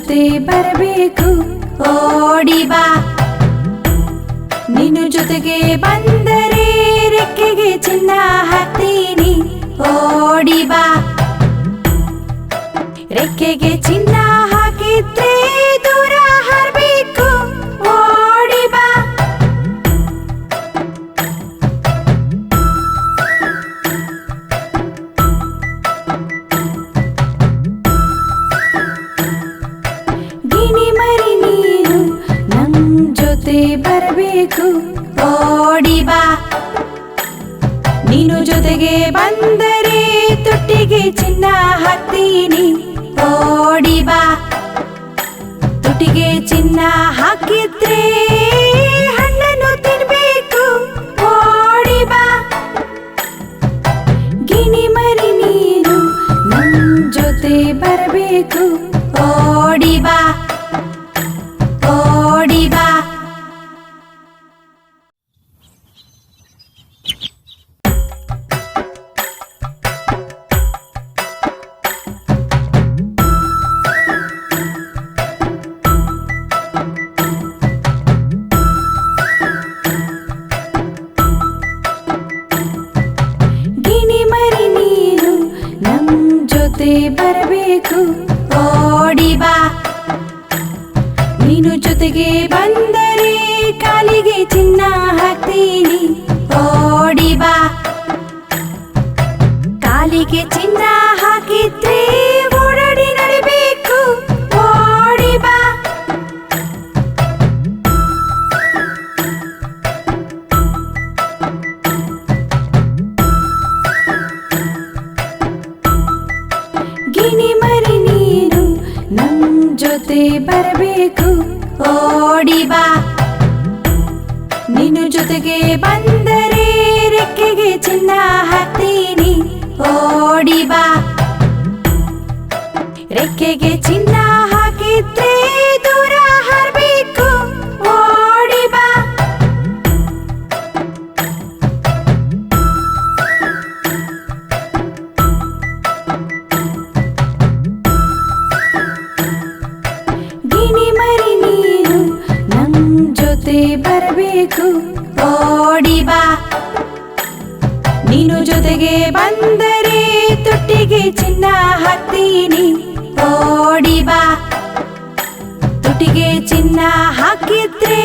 ಜೊತೆ ಬರಬೇಕು ಓಡಿ ಬಾ. ನೀನು ಜೊತೆಗೆ ಬಂದರೆ ರೆಕ್ಕೆಗೆ ಚಿನ್ನ ಹಾಕ್ತೀನಿ ಓಡಿ ಬಾ. ರೆಕ್ಕೆಗೆ ಚಿನ್ನ ಹಾಕಿದ್ರೆ ದೂರ ಹಾರಬೇಕು ಓಡಿ ಬಾ. ಗಿಣಿ ಮರಿ ನೀನು ನಮ್ ಜೊತೆ ಬರಬೇಕು ಓಡಿ ಬಾ. ನೀನು ಜೊತೆಗೆ ಬಂದರೆ ತುಟ್ಟಿಗೆ ಚಿನ್ನ ಹಾಕ್ತೀನಿ ಓಡಿ ಬಾ. ತುಟಿಗೆ ಚಿನ್ನ ಹಾಕಿದ್ರೆ ಹಣ್ಣನ್ನು ತಿನ್ಬೇಕು ಓಡಿ ಬಾ. ಗಿಣಿ ಮರಿ ನೀನು ನಮ್ ಜೊತೆ ಬರಬೇಕು ಓಡಿ ಬಾ ಓಡಿ ಬಾ. ಗಿಣಿ ಮರಿ ನೀನು ನಮ್ ಜೊತೆ ಬರಬೇಕು ಓಡಿ ಬಾ. ನೀನು ಜೊತೆಗೆ ಬಂದರೆ ಕಾಲಿಗೆ ಚಿನ್ನ ಹಾಕ್ತೀನಿ ಓಡಿ ಬಾ. ಕಾಲಿಗೆ ಚಿನ್ನ ಹಾಕಿದ್ರೆ ಓಡಾಡಿ ನಡಿಬೇಕು ಓಡಿ ಬಾ. ಗಿಣಿ ಮರಿ ನೀನು ನಮ್ ಜೊತೆ ಬರಬೇಕು ಓಡಿ ಬಾ. ನೀನು ಜೊತೆಗೆ ಬಂದರೆ ರೆಕ್ಕೆಗೆ ಚಿನ್ನ ಹಾಕ್ತೀನಿ ಓಡಿ ಬಾ. ರೆಕ್ಕೆಗೆ ಚಿನ್ನ ಹಾಕಿದ್ರೆ ದೂರ ಹಾರಬೇಕು ಓಡಿ ಬಾ. ಗಿಣಿ ಮರಿ ನೀನು ನಮ್ ಜೊತೆ ಬರಬೇಕು ಓಡಿ ಬಾ. ನೀನು ಜೊತೆಗೆ ಬಂದರೆ ತುಟ್ಟಿಗೆ ಚಿನ್ನ ಹಾಕ್ತೀನಿ ಓಡಿ ಬಾ. ತುಟಿಗೆ ಚಿನ್ನ ಹಾಕಿದ್ರೆ